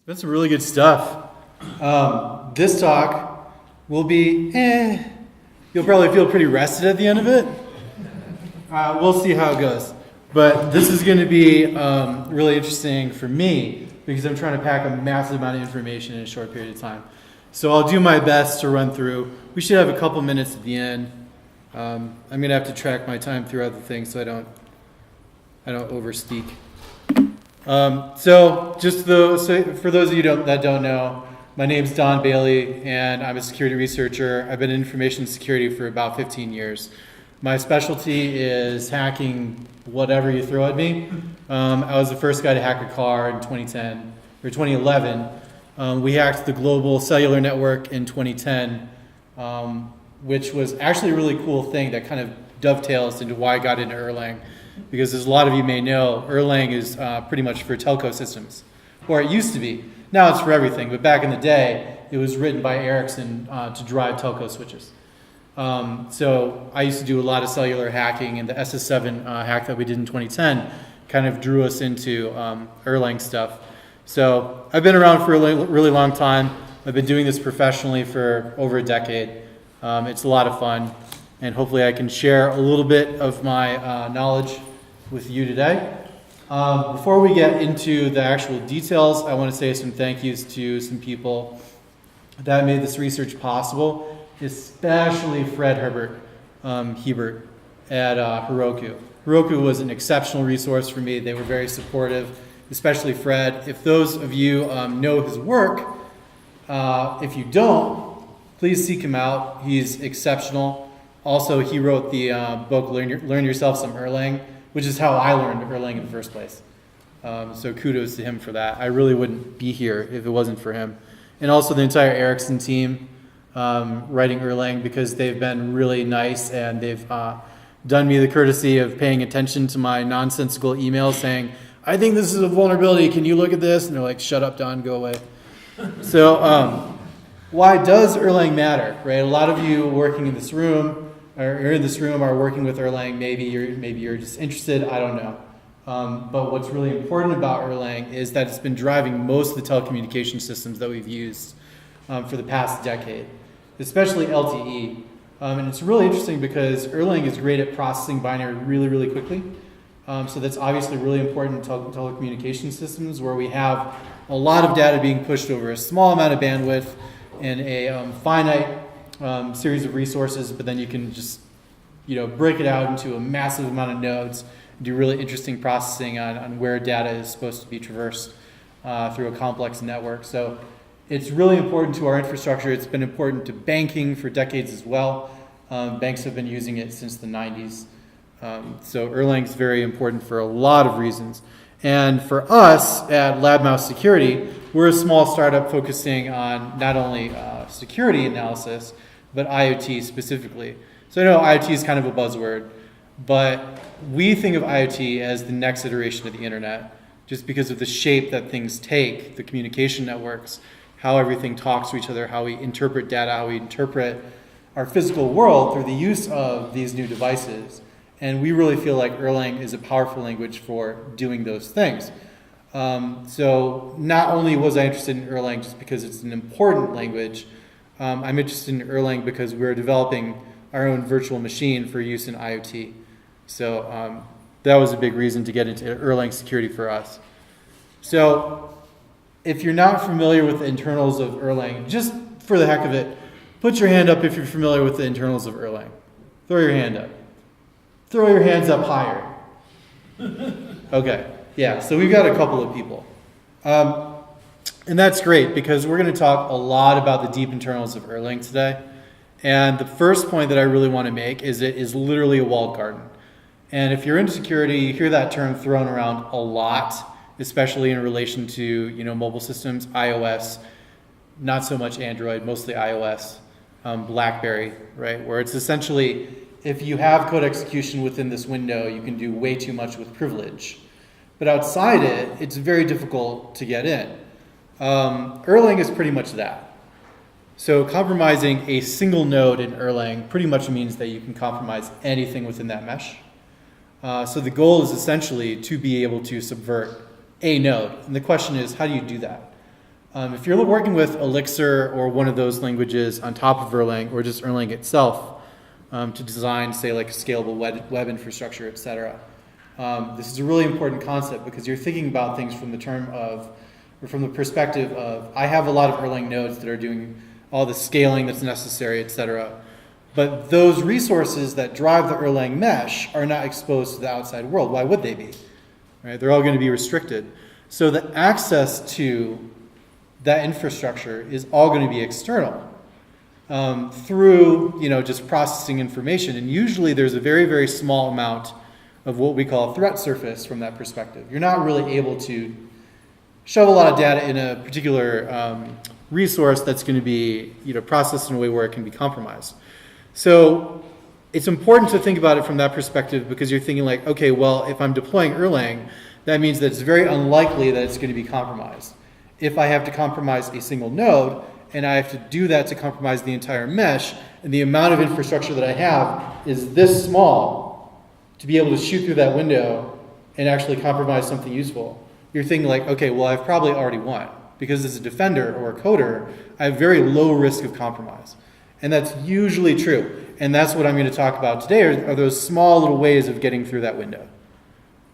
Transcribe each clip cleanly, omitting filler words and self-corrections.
That's some really good stuff. This talk will be, you'll probably feel pretty rested at the end of it. We'll see how it goes. But this is going to be really interesting for me because I'm trying to pack a massive amount of information in a short period of time. So I'll do my best to run through. We should have a couple minutes at the end. I'm going to have to track my time through other things so I don't overspeak. So for those of you that don't know, my name's Don Bailey, and I'm a security researcher. I've been in information security for about 15 years. My specialty is hacking whatever you throw at me. I was the first guy to hack a car in 2011. We hacked the global cellular network in 2010, which was actually a really cool thing that kind of dovetails into why I got into Erlang. Because as a lot of you may know, Erlang is pretty much for telco systems, or it used to be. Now it's for everything, but back in the day, it was written by Ericsson to drive telco switches. So I used to do a lot of cellular hacking, and the SS7 hack that we did in 2010 kind of drew us into Erlang stuff. So I've been around for a really long time. I've been doing this professionally for over a decade. It's a lot of fun. And hopefully I can share a little bit of my knowledge with you today. Before we get into the actual details, I want to say some thank yous to some people that made this research possible, especially Fred Hebert at Heroku. Heroku was an exceptional resource for me. They were very supportive, especially Fred. If those of you know his work, if you don't, please seek him out. He's exceptional. Also, he wrote the book, Learn Yourself Some Erlang, which is how I learned Erlang in the first place. So kudos to him for that. I really wouldn't be here if it wasn't for him. And also the entire Ericsson team writing Erlang, because they've been really nice and they've done me the courtesy of paying attention to my nonsensical emails saying, I think this is a vulnerability, can you look at this? And they're like, shut up, Don, go away. So why does Erlang matter, right? A lot of you working in this room, are working with Erlang. Maybe you're just interested. I don't know. But what's really important about Erlang is that it's been driving most of the telecommunication systems that we've used for the past decade, especially LTE. And it's really interesting because Erlang is great at processing binary really, really quickly. So that's obviously really important in telecommunication systems where we have a lot of data being pushed over a small amount of bandwidth in a finite series of resources, but then you can just break it out into a massive amount of nodes, do really interesting processing on where data is supposed to be traversed through a complex network. So it's really important to our infrastructure. It's been important to banking for decades as well. Banks have been using it since the 90s. So Erlang is very important for a lot of reasons. And for us at LabMouse Security, we're a small startup focusing on not only security analysis, but IoT specifically. So I know IoT is kind of a buzzword, but we think of IoT as the next iteration of the internet, just because of the shape that things take, the communication networks, how everything talks to each other, how we interpret data, how we interpret our physical world through the use of these new devices. And we really feel like Erlang is a powerful language for doing those things. So not only was I interested in Erlang just because it's an important language, I'm interested in Erlang because we're developing our own virtual machine for use in IoT. So that was a big reason to get into Erlang security for us. So if you're not familiar with the internals of Erlang, just for the heck of it, put your hand up if you're familiar with the internals of Erlang. Throw your hand up. Throw your hands up higher. Okay, yeah, so we've got a couple of people. And that's great because we're going to talk a lot about the deep internals of Erlang today. And the first point that I really want to make is it is literally a walled garden. And if you're into security, you hear that term thrown around a lot, especially in relation to mobile systems, iOS, not so much Android, mostly iOS, BlackBerry, right? Where it's essentially, if you have code execution within this window, you can do way too much with privilege. But outside it, it's very difficult to get in. Erlang is pretty much that. So compromising a single node in Erlang pretty much means that you can compromise anything within that mesh. So the goal is essentially to be able to subvert a node. And the question is, how do you do that? If you're working with Elixir or one of those languages on top of Erlang, or just Erlang itself, to design, say, like a scalable web infrastructure, et cetera, this is a really important concept because you're thinking about things from the from the perspective of, I have a lot of Erlang nodes that are doing all the scaling that's necessary, et cetera. But those resources that drive the Erlang mesh are not exposed to the outside world. Why would they be? Right? They're all going to be restricted. So the access to that infrastructure is all going to be external through, just processing information. And usually there's a very, very small amount of what we call threat surface from that perspective. You're not really able to shove a lot of data in a particular resource that's going to be processed in a way where it can be compromised. So it's important to think about it from that perspective because you're thinking like, okay, well, if I'm deploying Erlang, that means that it's very unlikely that it's going to be compromised. If I have to compromise a single node, and I have to do that to compromise the entire mesh, and the amount of infrastructure that I have is this small to be able to shoot through that window and actually compromise something useful, you're thinking like, okay, well, I've probably already won. Because as a defender or a coder, I have very low risk of compromise. And that's usually true. And that's what I'm going to talk about today are those small little ways of getting through that window.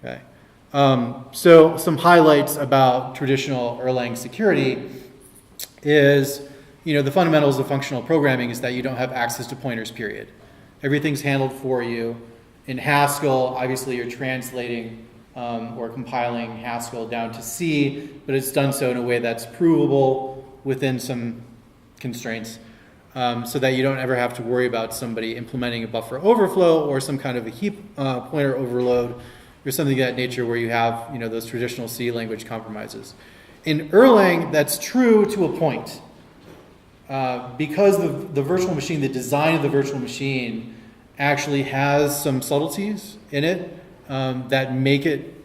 Okay. So some highlights about traditional Erlang security is, the fundamentals of functional programming is that you don't have access to pointers, period. Everything's handled for you. In Haskell, obviously you're translating or compiling Haskell down to C, but it's done so in a way that's provable within some constraints, so that you don't ever have to worry about somebody implementing a buffer overflow or some kind of a heap pointer overload or something of that nature where you have those traditional C language compromises. In Erlang, that's true to a point. Because the virtual machine, the design of the virtual machine actually has some subtleties in it that make it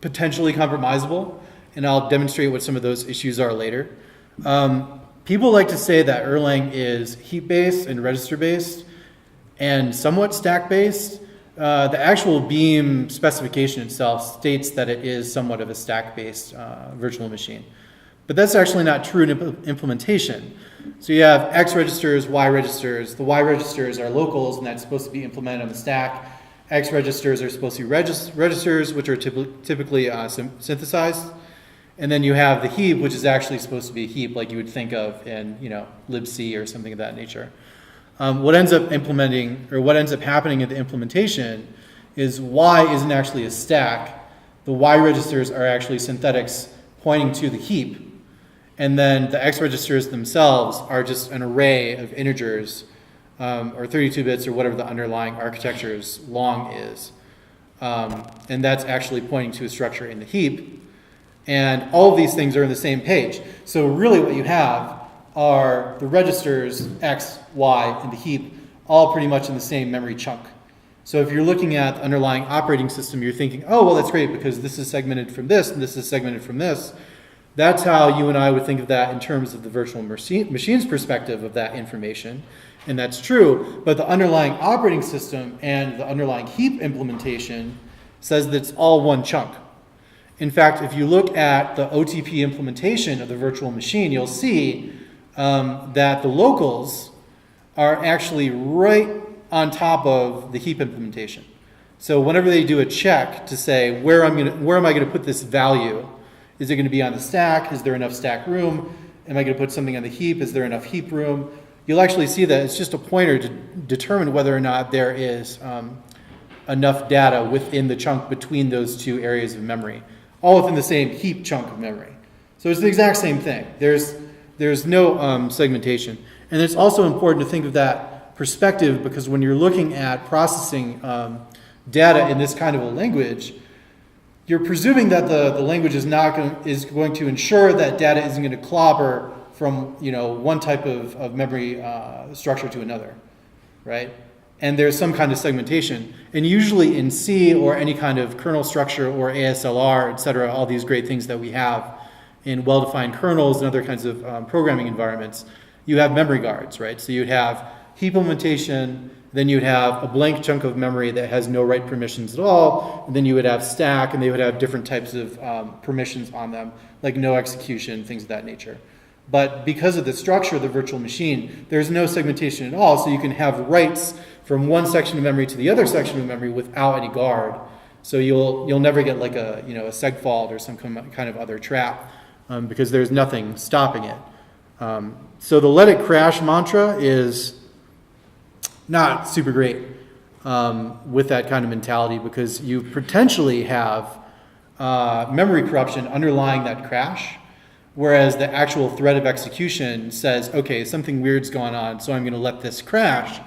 potentially compromisable, and I'll demonstrate what some of those issues are later. People like to say that Erlang is heap-based and register-based and somewhat stack-based. The actual Beam specification itself states that it is somewhat of a stack-based virtual machine. But that's actually not true in implementation. So you have X registers, Y registers. The Y registers are locals, and that's supposed to be implemented on the stack. X registers are supposed to be registers, which are typically synthesized. And then you have the heap, which is actually supposed to be a heap, like you would think of in libc or something of that nature. What ends up happening at the implementation is Y isn't actually a stack. The Y registers are actually synthetics pointing to the heap. And then the X registers themselves are just an array of integers, or 32 bits, or whatever the underlying architecture's long is. And that's actually pointing to a structure in the heap. And all of these things are in the same page. So really what you have are the registers X, Y, and the heap all pretty much in the same memory chunk. So if you're looking at the underlying operating system, you're thinking, oh, well, that's great because this is segmented from this and this is segmented from this. That's how you and I would think of that in terms of the virtual machine's perspective of that information. And that's true, but the underlying operating system and the underlying heap implementation says that it's all one chunk. In fact, if you look at the OTP implementation of the virtual machine, you'll see that the locals are actually right on top of the heap implementation. So whenever they do a check to say, where am I going to put this value? Is it going to be on the stack? Is there enough stack room? Am I going to put something on the heap? Is there enough heap room? You'll actually see that it's just a pointer to determine whether or not there is enough data within the chunk between those two areas of memory, all within the same heap chunk of memory. So it's the exact same thing. There's no segmentation. And it's also important to think of that perspective because when you're looking at processing data in this kind of a language, you're presuming that the language is going to ensure that data isn't going to clobber from one type of memory structure to another, right? And there's some kind of segmentation. And usually in C or any kind of kernel structure or ASLR, et cetera, all these great things that we have in well-defined kernels and other kinds of programming environments, you have memory guards, right? So you'd have heap implementation, then you'd have a blank chunk of memory that has no write permissions at all, and then you would have stack, and they would have different types of permissions on them, like no execution, things of that nature. But because of the structure of the virtual machine, there's no segmentation at all, so you can have writes from one section of memory to the other section of memory without any guard. So you'll never get like a seg fault or some kind of other trap because there's nothing stopping it. So the let it crash mantra is not super great with that kind of mentality, because you potentially have memory corruption underlying that crash, whereas the actual thread of execution says, okay, something weird's going on, so I'm going to let this crash.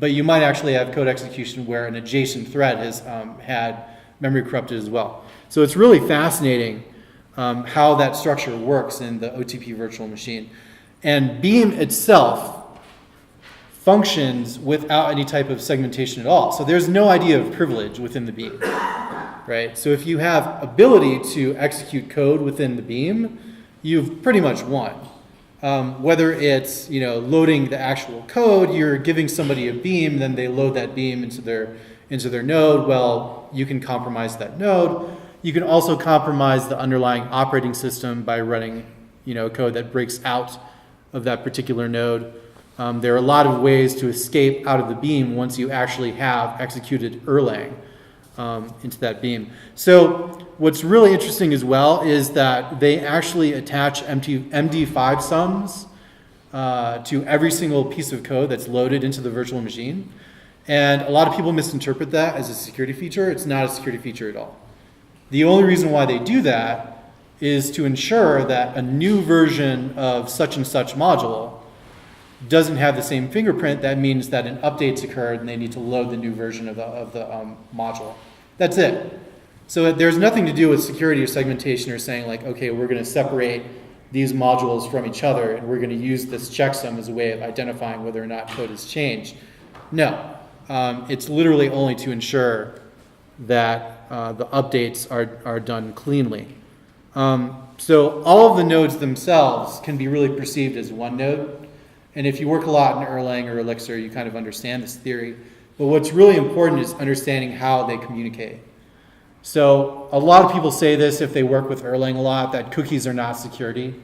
But you might actually have code execution where an adjacent thread has had memory corrupted as well. So it's really fascinating how that structure works in the OTP virtual machine. And Beam itself functions without any type of segmentation at all. So there's no idea of privilege within the Beam, right? So if you have ability to execute code within the Beam, you've pretty much won. Whether it's loading the actual code, you're giving somebody a Beam, then they load that Beam into their node. Well, you can compromise that node. You can also compromise the underlying operating system by running code that breaks out of that particular node. There are a lot of ways to escape out of the Beam once you actually have executed Erlang into that Beam. So what's really interesting as well is that they actually attach MD5 sums to every single piece of code that's loaded into the virtual machine. And a lot of people misinterpret that as a security feature. It's not a security feature at all. The only reason why they do that is to ensure that a new version of such and such module doesn't have the same fingerprint. That means that an update's occurred and they need to load the new version of the module. That's it. So there's nothing to do with security or segmentation or saying like, okay, we're going to separate these modules from each other and we're going to use this checksum as a way of identifying whether or not code has changed. No, it's literally only to ensure that the updates are done cleanly. So all of the nodes themselves can be really perceived as one node. And if you work a lot in Erlang or Elixir, you kind of understand this theory. But what's really important is understanding how they communicate. So a lot of people say this if they work with Erlang a lot, that cookies are not security.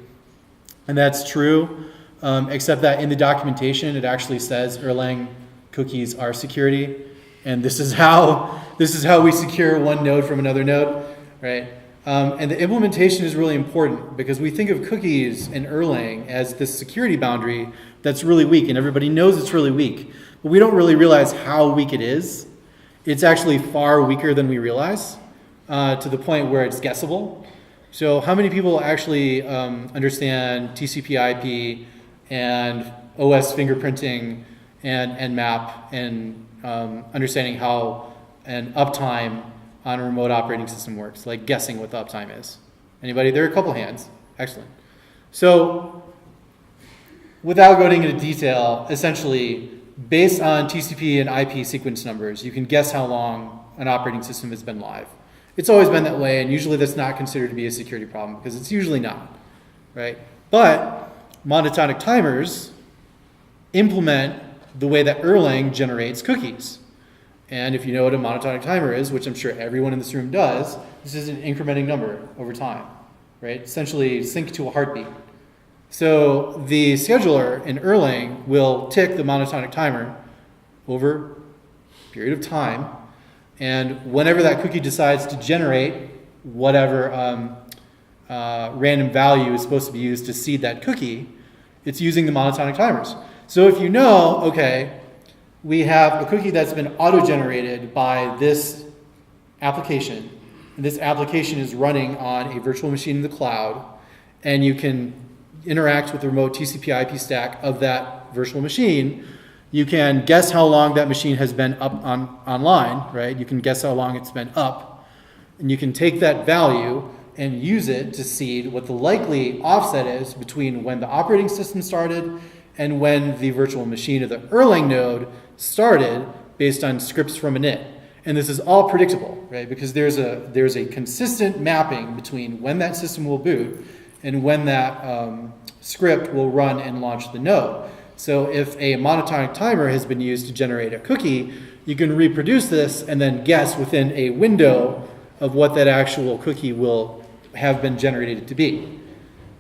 And that's true, except that in the documentation, it actually says Erlang cookies are security. And this is how we secure one node from another node, right? And the implementation is really important because we think of cookies in Erlang as this security boundary that's really weak, and everybody knows it's really weak, but we don't really realize how weak it is. It's actually far weaker than we realize, to the point where it's guessable. So how many people actually understand TCP/IP and OS fingerprinting and Nmap and understanding how an uptime on a remote operating system works, like guessing what the uptime is? Anybody? There are a couple hands. Excellent. So without going into detail, essentially, based on TCP and IP sequence numbers, you can guess how long an operating system has been live. It's always been that way, and usually that's not considered to be a security problem because it's usually not, right? But monotonic timers implement the way that Erlang generates cookies. And if you know what a monotonic timer is, which I'm sure everyone in this room does, this is an incrementing number over time, right? Essentially sync to a heartbeat. So the scheduler in Erlang will tick the monotonic timer over a period of time, and whenever that cookie decides to generate whatever random value is supposed to be used to seed that cookie, it's using the monotonic timers. So if you know, okay, we have a cookie that's been auto-generated by this application, and this application is running on a virtual machine in the cloud, and you can interact with the remote TCP/IP stack of that virtual machine. You can guess how long that machine has been up online, right? You can guess how long it's been up, and you can take that value and use it to seed what the likely offset is between when the operating system started and when the virtual machine of the Erlang node started based on scripts from init. And this is all predictable, right? Because there's a consistent mapping between when that system will boot and when that script will run and launch the node. So if a monotonic timer has been used to generate a cookie, you can reproduce this and then guess within a window of what that actual cookie will have been generated to be.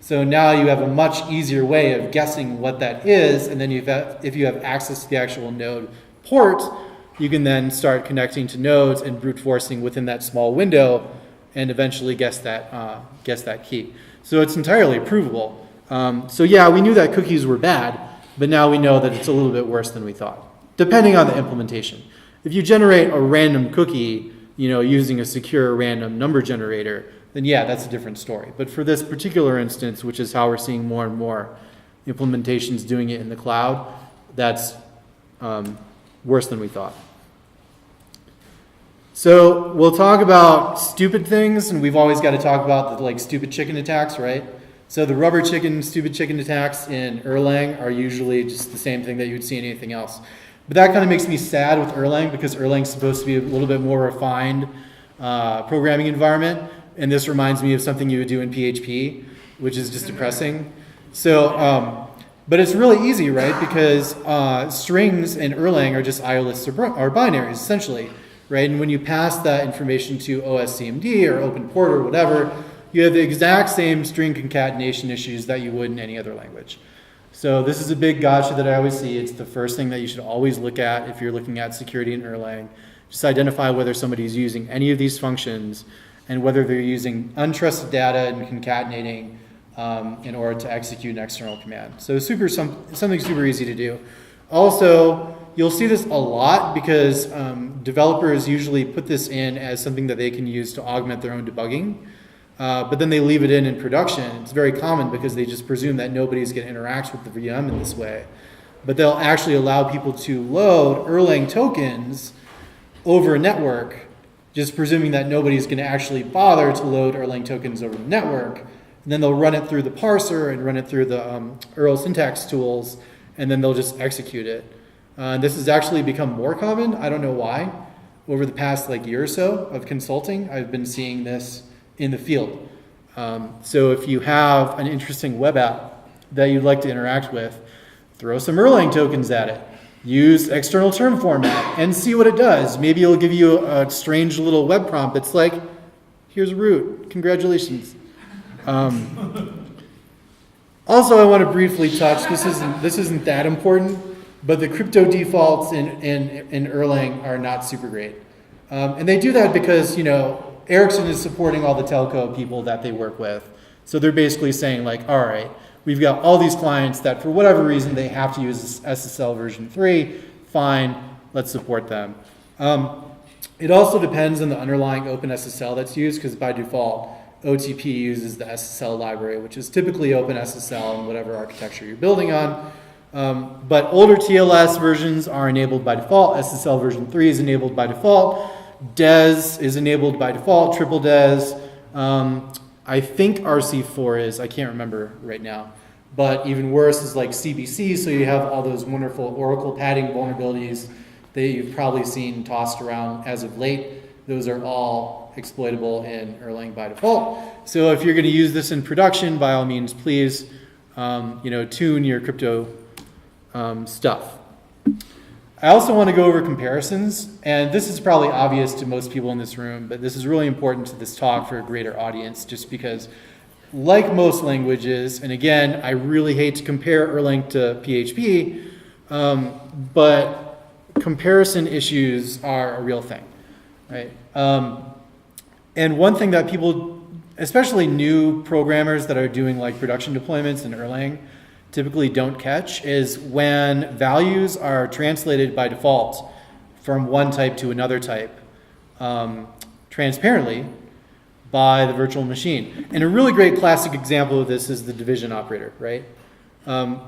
So now you have a much easier way of guessing what that is, and then if you have access to the actual node port, you can then start connecting to nodes and brute forcing within that small window and eventually guess that key. So it's entirely provable. So yeah, we knew that cookies were bad, but now we know that it's a little bit worse than we thought, depending on the implementation. If you generate a random cookie, using a secure random number generator, then yeah, that's a different story. But for this particular instance, which is how we're seeing more and more implementations doing it in the cloud, that's worse than we thought. So we'll talk about stupid things, and we've always got to talk about the stupid chicken attacks, right? So the rubber chicken, stupid chicken attacks in Erlang are usually just the same thing that you would see in anything else. But that kind of makes me sad with Erlang, because Erlang's supposed to be a little bit more refined programming environment, and this reminds me of something you would do in PHP, which is just depressing. So, but it's really easy, right? Because strings in Erlang are just IO lists or binaries, essentially, right? And when you pass that information to OSCMD or OpenPort or whatever, you have the exact same string concatenation issues that you would in any other language. So this is a big gotcha that I always see. It's the first thing that you should always look at if you're looking at security in Erlang. Just identify whether somebody's using any of these functions and whether they're using untrusted data and concatenating in order to execute an external command. So something super easy to do. Also, you'll see this a lot because developers usually put this in as something that they can use to augment their own debugging. But then they leave it in production. It's very common because they just presume that nobody's going to interact with the VM in this way. But they'll actually allow people to load Erlang tokens over a network, just presuming that nobody's going to actually bother to load Erlang tokens over the network. And then they'll run it through the parser and run it through the Erl syntax tools, and then they'll just execute it. This has actually become more common. I don't know why. Over the past year or so of consulting, I've been seeing this in the field. So if you have an interesting web app that you'd like to interact with, throw some Erlang tokens at it. Use external term format and see what it does. Maybe it'll give you a strange little web prompt that's like, here's root, congratulations. Also, I want to briefly touch, this isn't that important, but the crypto defaults in Erlang are not super great. And they do that because, Ericsson is supporting all the telco people that they work with. So they're basically saying all right, we've got all these clients that for whatever reason they have to use SSL version 3, fine, let's support them. It also depends on the underlying OpenSSL that's used, because by default, OTP uses the SSL library, which is typically OpenSSL in whatever architecture you're building on. But older TLS versions are enabled by default. SSL version 3 is enabled by default. DES is enabled by default, triple DES. I think RC4 is, I can't remember right now. But even worse is CBC, so you have all those wonderful Oracle padding vulnerabilities that you've probably seen tossed around as of late. Those are all exploitable in Erlang by default. So if you're going to use this in production, by all means, please tune your crypto stuff. I also want to go over comparisons, and this is probably obvious to most people in this room, but this is really important to this talk for a greater audience, just because, like most languages, and again, I really hate to compare Erlang to PHP, but comparison issues are a real thing, right? And one thing that people, especially new programmers that are doing production deployments in Erlang, typically don't catch is when values are translated by default from one type to another type transparently by the virtual machine. And a really great classic example of this is the division operator, right?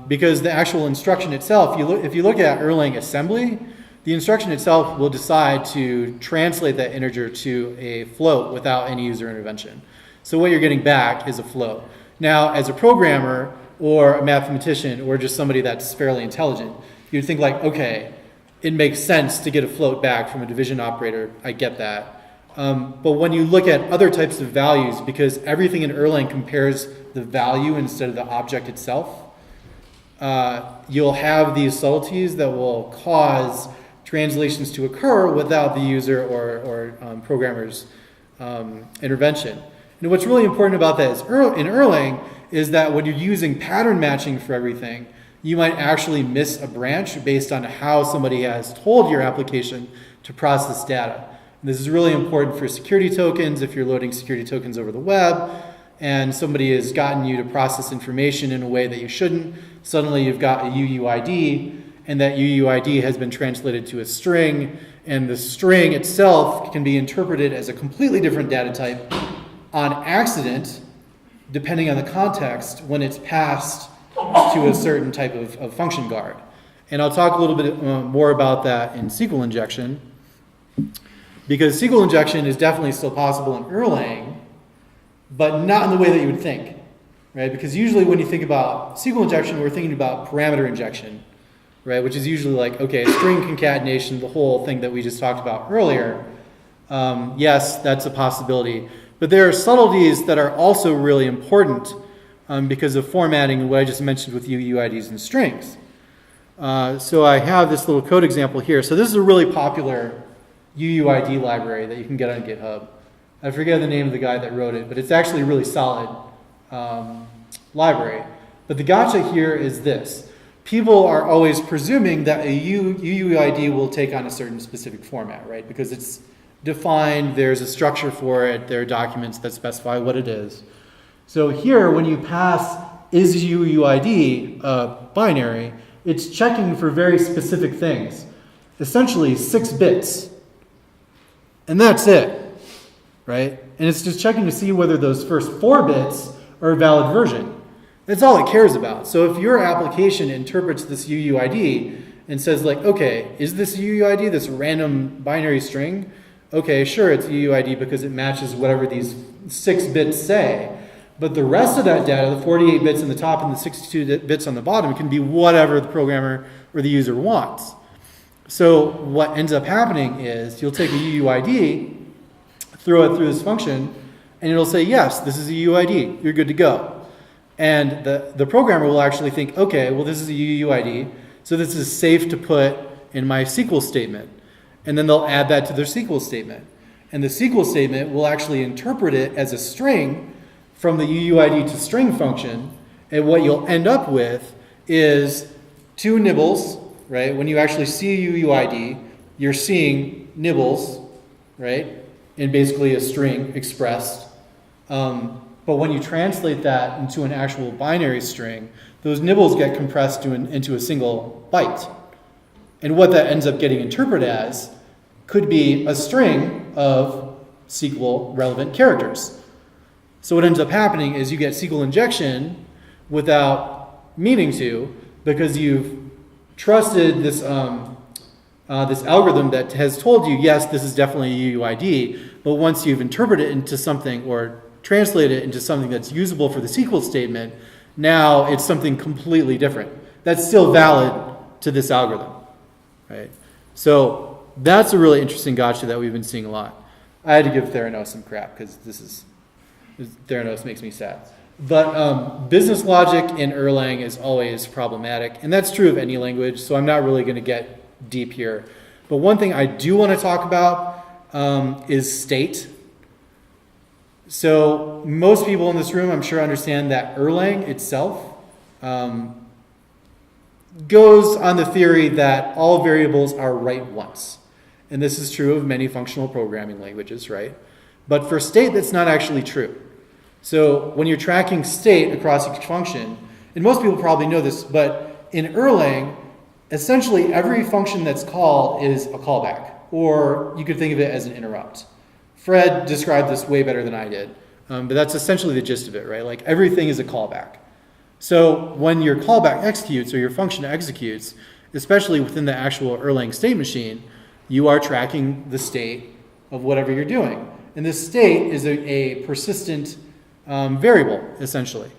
Because the actual instruction itself, if you look at Erlang assembly, the instruction itself will decide to translate that integer to a float without any user intervention. So what you're getting back is a float. Now, as a programmer, or a mathematician, or just somebody that's fairly intelligent, you'd think okay, it makes sense to get a float back from a division operator, I get that. But when you look at other types of values, because everything in Erlang compares the value instead of the object itself, you'll have these subtleties that will cause translations to occur without the user or programmer's intervention. And what's really important about that is in Erlang is that when you're using pattern matching for everything, you might actually miss a branch based on how somebody has told your application to process data. And this is really important for security tokens if you're loading security tokens over the web and somebody has gotten you to process information in a way that you shouldn't. Suddenly you've got a UUID, and that UUID has been translated to a string, and the string itself can be interpreted as a completely different data type on accident, depending on the context, when it's passed to a certain type of function guard. And I'll talk a little bit more about that in SQL injection, because SQL injection is definitely still possible in Erlang, but not in the way that you would think, right? Because usually when you think about SQL injection, we're thinking about parameter injection, right? Which is usually like, okay, string concatenation, the whole thing that we just talked about earlier. Yes, that's a possibility. But there are subtleties that are also really important because of formatting and what I just mentioned with UUIDs and strings. So I have this little code example here. So this is a really popular UUID library that you can get on GitHub. I forget the name of the guy that wrote it, but it's actually a really solid library. But the gotcha here is this. People are always presuming that a UUID will take on a certain specific format, right? Because it's defined, there's a structure for it, there are documents that specify what it is. So here, when you pass is UUID binary, it's checking for very specific things. Essentially 6 bits. And that's it. Right? And it's just checking to see whether those first 4 bits are a valid version. That's all it cares about. So if your application interprets this UUID and says like, okay, is this UUID, this random binary string? Okay, sure, it's UUID because it matches whatever these 6 bits say. But the rest of that data, the 48 bits in the top and the 62 bits on the bottom, can be whatever the programmer or the user wants. So what ends up happening is you'll take a UUID, throw it through this function, and it'll say, yes, this is a UUID, you're good to go. And the programmer will actually think, okay, well, this is a UUID, so this is safe to put in my SQL statement. And then they'll add that to their SQL statement. And the SQL statement will actually interpret it as a string from the UUID to string function. And what you'll end up with is 2 nibbles, right? When you actually see a UUID, you're seeing nibbles, right? In basically a string expressed. But when you translate that into an actual binary string, those nibbles get compressed into a single byte. And what that ends up getting interpreted as could be a string of SQL relevant characters. So what ends up happening is you get SQL injection without meaning to, because you've trusted this this algorithm that has told you, yes, this is definitely a UUID, but once you've interpreted it into something or translated it into something that's usable for the SQL statement, now it's something completely different. That's still valid to this algorithm, right? So that's a really interesting gotcha that we've been seeing a lot. I had to give Theranos some crap because Theranos makes me sad. But business logic in Erlang is always problematic, and that's true of any language, so I'm not really going to get deep here. But one thing I do want to talk about is state. So most people in this room, I'm sure, understand that Erlang itself goes on the theory that all variables are right once. And this is true of many functional programming languages, right? But for state, that's not actually true. So when you're tracking state across each function, and most people probably know this, but in Erlang, essentially every function that's called is a callback, or you could think of it as an interrupt. Fred described this way better than I did, but that's essentially the gist of it, right? Like everything is a callback. So when your callback executes or your function executes, especially within the actual Erlang state machine, you are tracking the state of whatever you're doing. And this state is a persistent variable, essentially.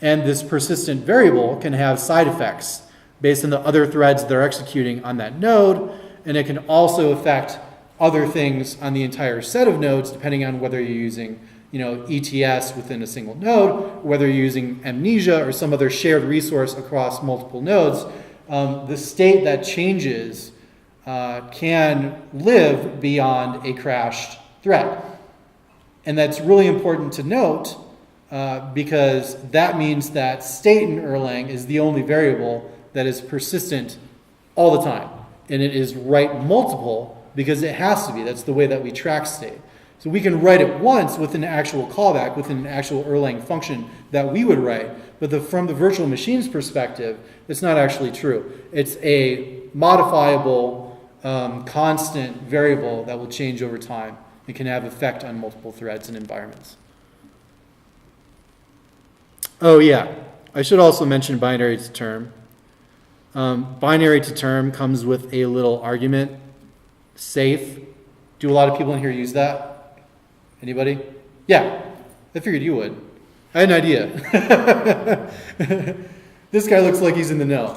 And this persistent variable can have side effects based on the other threads that are executing on that node, and it can also affect other things on the entire set of nodes, depending on whether you're using ETS within a single node, whether you're using amnesia or some other shared resource across multiple nodes, the state that changes can live beyond a crashed thread. And that's really important to note because that means that state in Erlang is the only variable that is persistent all the time. And it is write multiple because it has to be. That's the way that we track state. So we can write it once with an actual callback, with an actual Erlang function that we would write. But from the virtual machine's perspective, it's not actually true. It's a modifiable, constant variable that will change over time. It can have effect on multiple threads and environments. Oh yeah, I should also mention binary to term. Binary to term comes with a little argument, safe. Do a lot of people in here use that? Anybody? Yeah, I figured you would. I had an idea. This guy looks like he's in the know.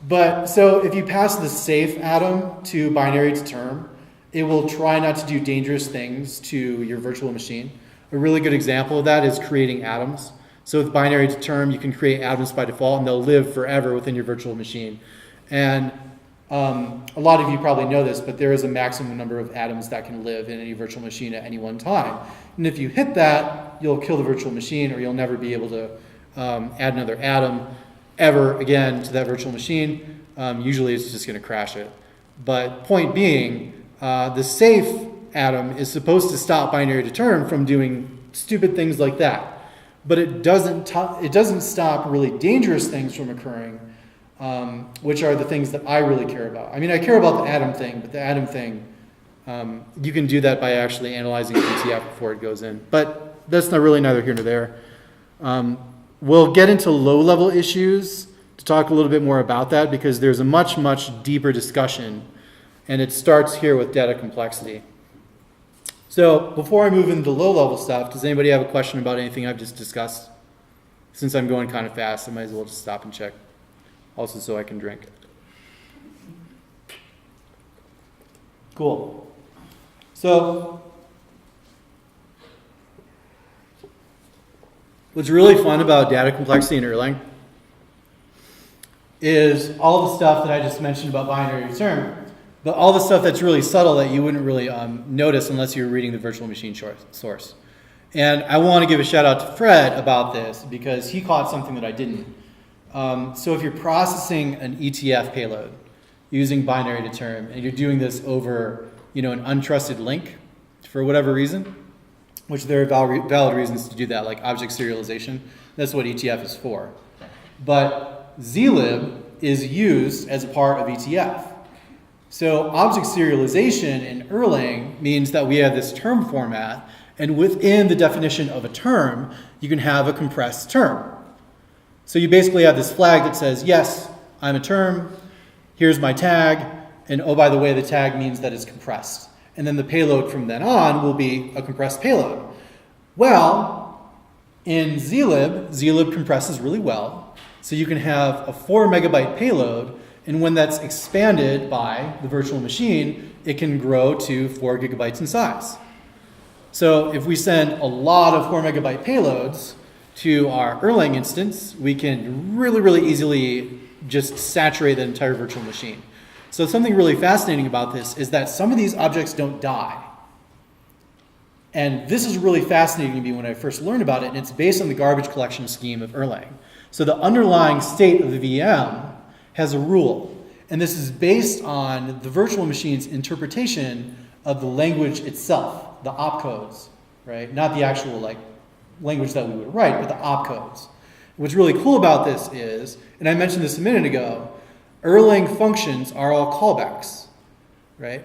But so if you pass the safe atom to binary to term, it will try not to do dangerous things to your virtual machine. A really good example of that is creating atoms. So with binary to term, you can create atoms by default, and they'll live forever within your virtual machine. And a lot of you probably know this, but there is a maximum number of atoms that can live in any virtual machine at any one time. And if you hit that, you'll kill the virtual machine, or you'll never be able to add another atom ever again to that virtual machine. Usually it's just going to crash it. But point being, the safe atom is supposed to stop binary to term from doing stupid things like that. But it doesn't stop really dangerous things from occurring, which are the things that I really care about. I mean, I care about the atom thing, but the atom thing, you can do that by actually analyzing ETF before it goes in. But that's not really neither here nor there. We'll get into low-level issues to talk a little bit more about that because there's a much, much deeper discussion, and it starts here with data complexity. So before I move into low-level stuff, does anybody have a question about anything I've just discussed? Since I'm going kind of fast, I might as well just stop and check. Also so I can drink. Cool. So what's really fun about data complexity in Erlang is all the stuff that I just mentioned about binary to term. But all the stuff that's really subtle that you wouldn't really notice unless you were reading the virtual machine source. And I want to give a shout out to Fred about this because he caught something that I didn't. So if you're processing an ETF payload using binary to term and you're doing this over an untrusted link for whatever reason, which there are valid reasons to do that, like object serialization, that's what ETF is for. But zlib is used as a part of ETF. So object serialization in Erlang means that we have this term format, and within the definition of a term, you can have a compressed term. So you basically have this flag that says, yes, I'm a term, here's my tag, and oh, by the way, the tag means that it's compressed. And then the payload from then on will be a compressed payload. Well, in zlib compresses really well, so you can have a 4 megabyte payload, and when that's expanded by the virtual machine, it can grow to 4 gigabytes in size. So if we send a lot of 4 megabyte payloads to our Erlang instance, we can really, really easily just saturate the entire virtual machine. So something really fascinating about this is that some of these objects don't die. And this is really fascinating to me when I first learned about it, and it's based on the garbage collection scheme of Erlang. So the underlying state of the VM has a rule, and this is based on the virtual machine's interpretation of the language itself, the opcodes, right? Not the actual language that we would write, but the opcodes. What's really cool about this is, and I mentioned this a minute ago, Erlang functions are all callbacks, right?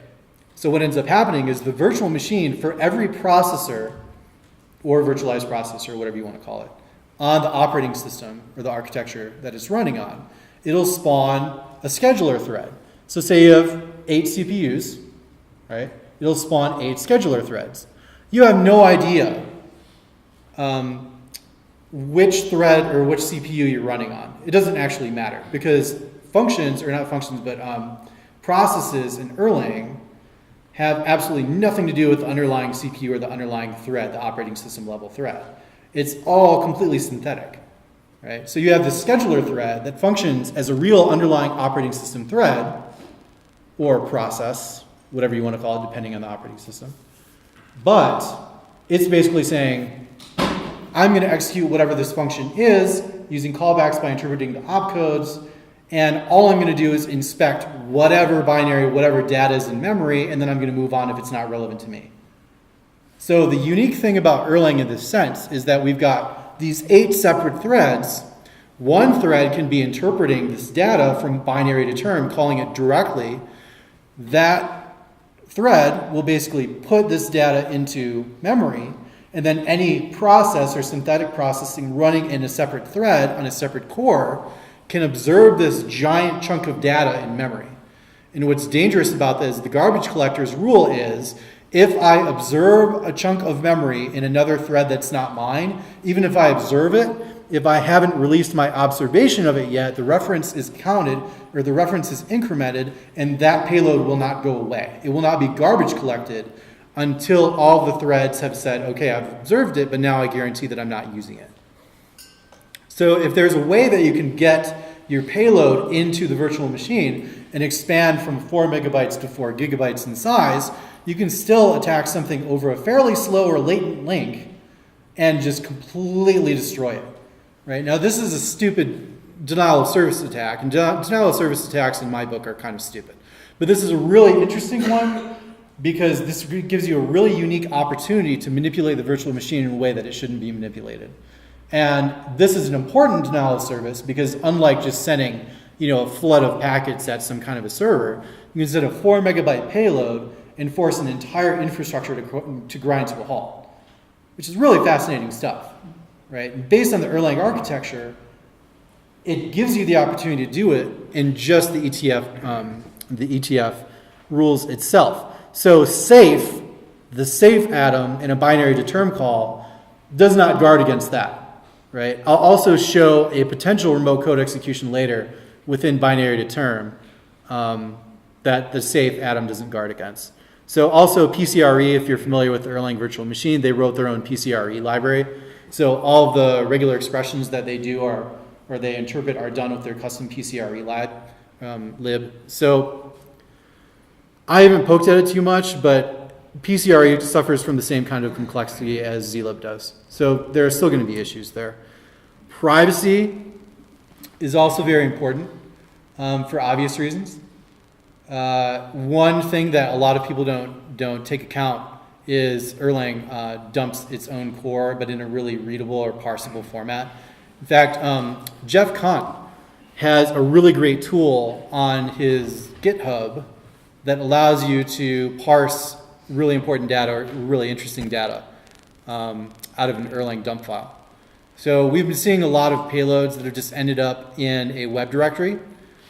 So what ends up happening is the virtual machine, for every processor, or virtualized processor, whatever you want to call it, on the operating system or the architecture that it's running on, it'll spawn a scheduler thread. So say you have 8 CPUs, right? It'll spawn 8 scheduler threads. You have no idea which thread or which CPU you're running on. It doesn't actually matter because functions, or not functions, but processes in Erlang have absolutely nothing to do with the underlying CPU or the underlying thread, the operating system level thread. It's all completely synthetic, right? So you have the scheduler thread that functions as a real underlying operating system thread or process, whatever you want to call it, depending on the operating system. But it's basically saying, I'm going to execute whatever this function is using callbacks by interpreting the opcodes, and all I'm going to do is inspect whatever binary, whatever data is in memory, and then I'm going to move on if it's not relevant to me. So the unique thing about Erlang in this sense is that we've got these 8 separate threads. One thread can be interpreting this data from binary to term, calling it directly. That thread will basically put this data into memory, and then any process or synthetic processing running in a separate thread on a separate core can observe this giant chunk of data in memory. And what's dangerous about this, the garbage collector's rule is, if I observe a chunk of memory in another thread that's not mine, even if I observe it, if I haven't released my observation of it yet, the reference is counted, or the reference is incremented, and that payload will not go away. It will not be garbage collected until all the threads have said, okay, I've observed it, but now I guarantee that I'm not using it. So if there's a way that you can get your payload into the virtual machine and expand from 4 megabytes to 4 gigabytes in size, you can still attack something over a fairly slow or latent link and just completely destroy it. Right? Now, this is a stupid denial of service attack, and denial of service attacks in my book are kind of stupid. But this is a really interesting one because this gives you a really unique opportunity to manipulate the virtual machine in a way that it shouldn't be manipulated. And this is an important denial of service because unlike just sending, a flood of packets at some kind of a server, you can send a 4 megabyte payload and force an entire infrastructure to grind to a halt, which is really fascinating stuff, right? And based on the Erlang architecture, it gives you the opportunity to do it in just the ETF rules itself. So the safe atom in a binary to term call does not guard against that. Right? I'll also show a potential remote code execution later within binary to term that the safe atom doesn't guard against. So also PCRE, if you're familiar with the Erlang virtual machine, they wrote their own PCRE library. So all of the regular expressions that they do or they interpret are done with their custom PCRE lib. So I haven't poked at it too much, but PCRE suffers from the same kind of complexity as zlib does. So there are still going to be issues there. Privacy is also very important for obvious reasons. One thing that a lot of people don't take account is Erlang dumps its own core, but in a really readable or parsable format. In fact, Jeff Kant has a really great tool on his GitHub that allows you to parse really important data or really interesting data out of an Erlang dump file. So we've been seeing a lot of payloads that have just ended up in a web directory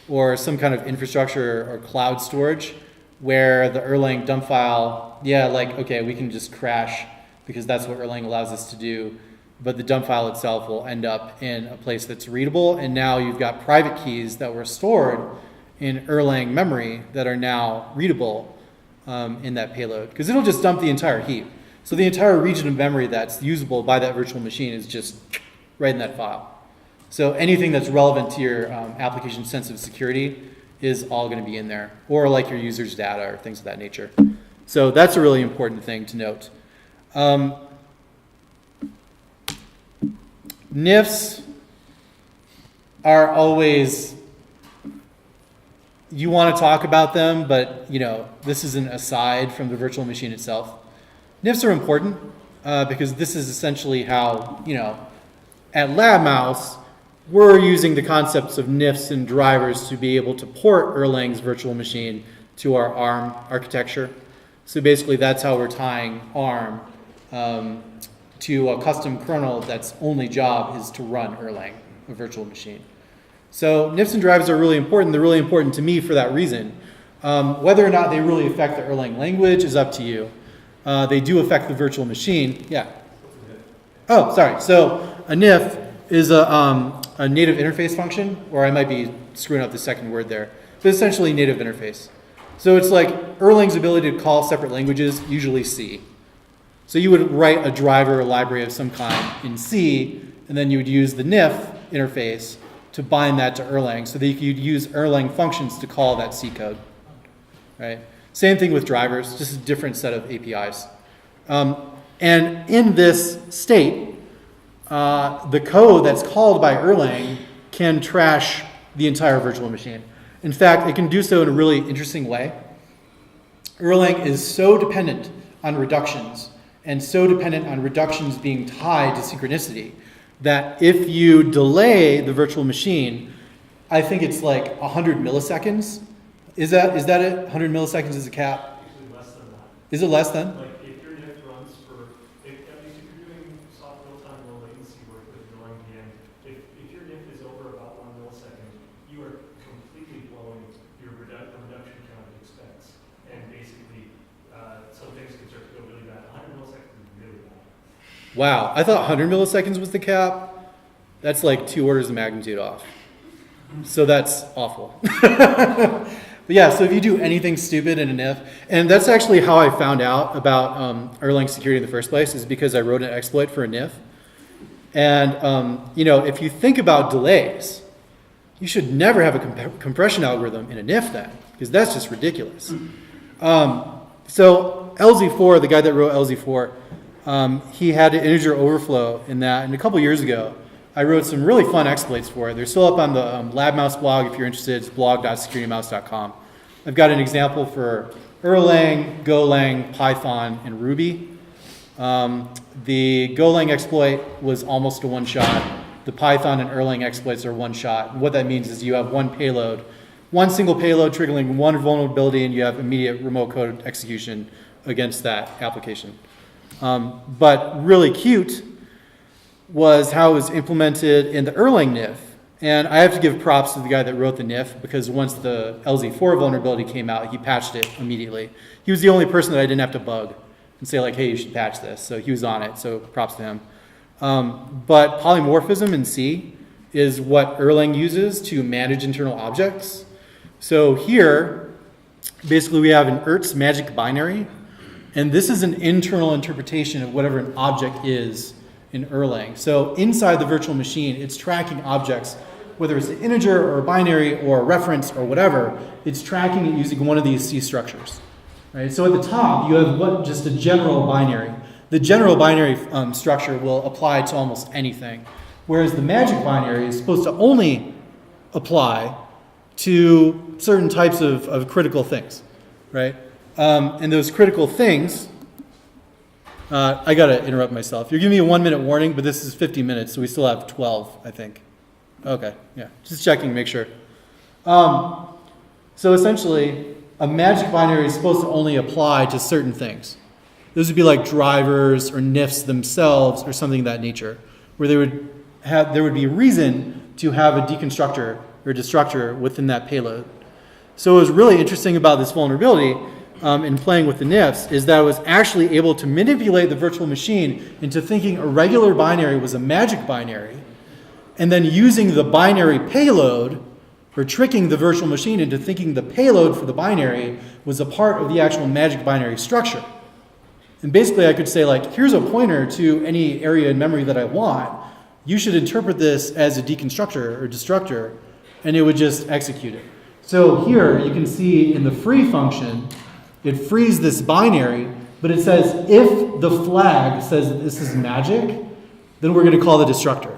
or some kind of infrastructure or cloud storage where the Erlang dump file, okay, we can just crash because that's what Erlang allows us to do, but the dump file itself will end up in a place that's readable, and now you've got private keys that were stored in Erlang memory that are now readable in that payload, because it'll just dump the entire heap. So the entire region of memory that's usable by that virtual machine is just right in that file. So anything that's relevant to your application sensitive security is all going to be in there, or like your user's data or things of that nature. So that's a really important thing to note. NIFs are always, you want to talk about them, but this is an aside from the virtual machine itself. NIFs are important because this is essentially how, at LabMouse, we're using the concepts of NIFs and drivers to be able to port Erlang's virtual machine to our ARM architecture. So basically that's how we're tying ARM to a custom kernel that's only job is to run Erlang, a virtual machine. So NIFs and drivers are really important. They're really important to me for that reason. Whether or not they really affect the Erlang language is up to you. They do affect the virtual machine. Yeah. Oh, sorry. So a NIF is a native interface function, or I might be screwing up the second word there, but essentially native interface. So it's like Erlang's ability to call separate languages, usually C. So you would write a driver or library of some kind in C, and then you would use the NIF interface to bind that to Erlang so that you could use Erlang functions to call that C code. Right? Same thing with drivers, just a different set of APIs. And in this state, the code that's called by Erlang can trash the entire virtual machine. In fact, it can do so in a really interesting way. Erlang is so dependent on reductions and so dependent on reductions being tied to synchronicity that if you delay the virtual machine, I think it's like 100 milliseconds. Is that it? 100 milliseconds is a cap? Usually less than that. Is it less than? Like if your NIF runs for, if you're doing soft real-time low latency work with Erlang VM, if your NIF is over about 1 millisecond, you are completely blowing your reduction count it expects. And basically, some things can start to go really bad. 100 milliseconds is really bad. Wow, I thought 100 milliseconds was the cap. That's like 2 orders of magnitude off. So that's awful. But yeah, so if you do anything stupid in a NIF, and that's actually how I found out about Erlang security in the first place, is because I wrote an exploit for a NIF. And if you think about delays, you should never have a compression algorithm in a NIF then, because that's just ridiculous. So LZ4, the guy that wrote LZ4, he had an integer overflow in that, and a couple years ago, I wrote some really fun exploits for it. They're still up on the LabMouse blog if you're interested. It's blog.securitymouse.com. I've got an example for Erlang, Golang, Python, and Ruby. The Golang exploit was almost a one-shot. The Python and Erlang exploits are one-shot. And what that means is you have one payload, one single payload triggering one vulnerability, and you have immediate remote code execution against that application. But really cute was how it was implemented in the Erlang NIF. And I have to give props to the guy that wrote the NIF, because once the LZ4 vulnerability came out, he patched it immediately. He was the only person that I didn't have to bug and say like, hey, you should patch this. So he was on it, so props to him. But polymorphism in C is what Erlang uses to manage internal objects. So here, basically we have an ERTS magic binary, and this is an internal interpretation of whatever an object is in Erlang. So inside the virtual machine, it's tracking objects, whether it's an integer or a binary or a reference or whatever, it's tracking it using one of these C structures. Right? So at the top, you have just a general binary. The general binary structure will apply to almost anything, whereas the magic binary is supposed to only apply to certain types of critical things. Right? And those critical things, I gotta interrupt myself. You're giving me a 1 minute warning, but this is 50 minutes, so we still have 12, I think. Okay, yeah, just checking, make sure. So essentially, a magic binary is supposed to only apply to certain things. Those would be like drivers or NIFs themselves or something of that nature, where there would be a reason to have a deconstructor or destructor within that payload. So what was really interesting about this vulnerability in playing with the NIFs is that I was actually able to manipulate the virtual machine into thinking a regular binary was a magic binary, and then using the binary payload, or tricking the virtual machine into thinking the payload for the binary was a part of the actual magic binary structure. And basically I could say like, here's a pointer to any area in memory that I want. You should interpret this as a deconstructor or destructor, and it would just execute it. So here you can see in the free function, it frees this binary, but it says if the flag says that this is magic, then we're going to call the destructor.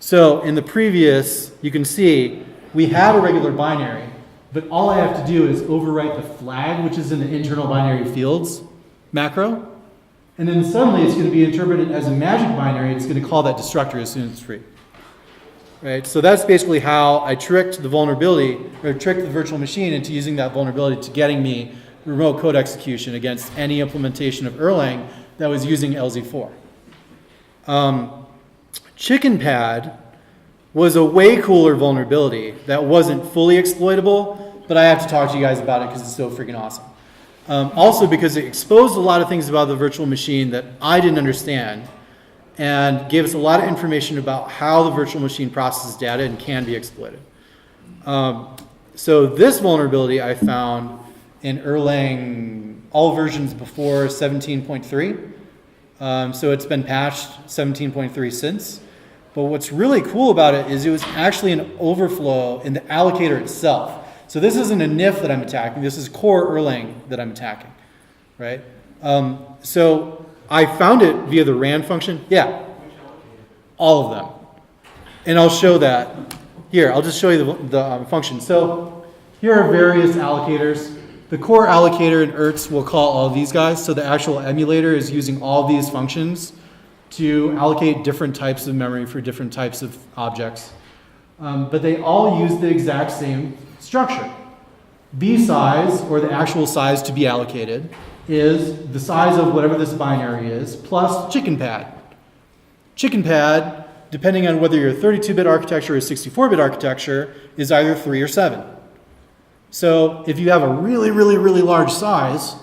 So in the previous, you can see we have a regular binary, but all I have to do is overwrite the flag, which is in the internal binary fields macro, and then suddenly it's going to be interpreted as a magic binary. It's going to call that destructor as soon as it's free. Right? So that's basically how I tricked the vulnerability, or tricked the virtual machine into using that vulnerability to getting me remote code execution against any implementation of Erlang that was using LZ4. ChickenPad was a way cooler vulnerability that wasn't fully exploitable, but I have to talk to you guys about it because it's so freaking awesome. Also because it exposed a lot of things about the virtual machine that I didn't understand, and gave us a lot of information about how the virtual machine processes data and can be exploited. So this vulnerability I found in Erlang, all versions before 17.3. So it's been patched 17.3 since. But what's really cool about it is it was actually an overflow in the allocator itself. So this isn't a NIF that I'm attacking. This is core Erlang that I'm attacking, right? So I found it via the rand function. Yeah, all of them. And I'll show that. Here, I'll just show you the function. So here are various allocators. The core allocator in Erts will call all these guys. So the actual emulator is using all these functions to allocate different types of memory for different types of objects. But they all use the exact same structure. B size, or the actual size to be allocated, is the size of whatever this binary is, plus chicken pad. Chicken pad, depending on whether you're a 32-bit architecture or a 64-bit architecture, is either 3 or 7. So if you have a really, really, really large size,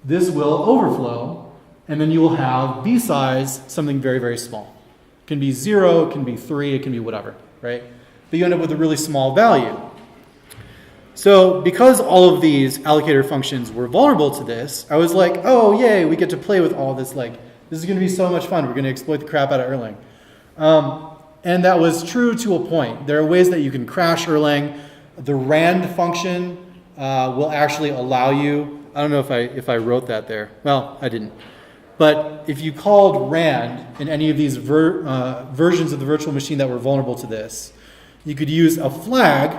this will overflow, and then you will have B size, something very, very small. It can be 0, it can be 3, it can be whatever, right? But you end up with a really small value. So because all of these allocator functions were vulnerable to this, I was like, oh, yay, we get to play with all this. Like, this is going to be so much fun. We're going to exploit the crap out of Erlang. And that was true to a point. There are ways that you can crash Erlang. The rand function will actually allow you, I don't know if I wrote that there. Well, I didn't. But if you called rand in any of these versions of the virtual machine that were vulnerable to this, you could use a flag,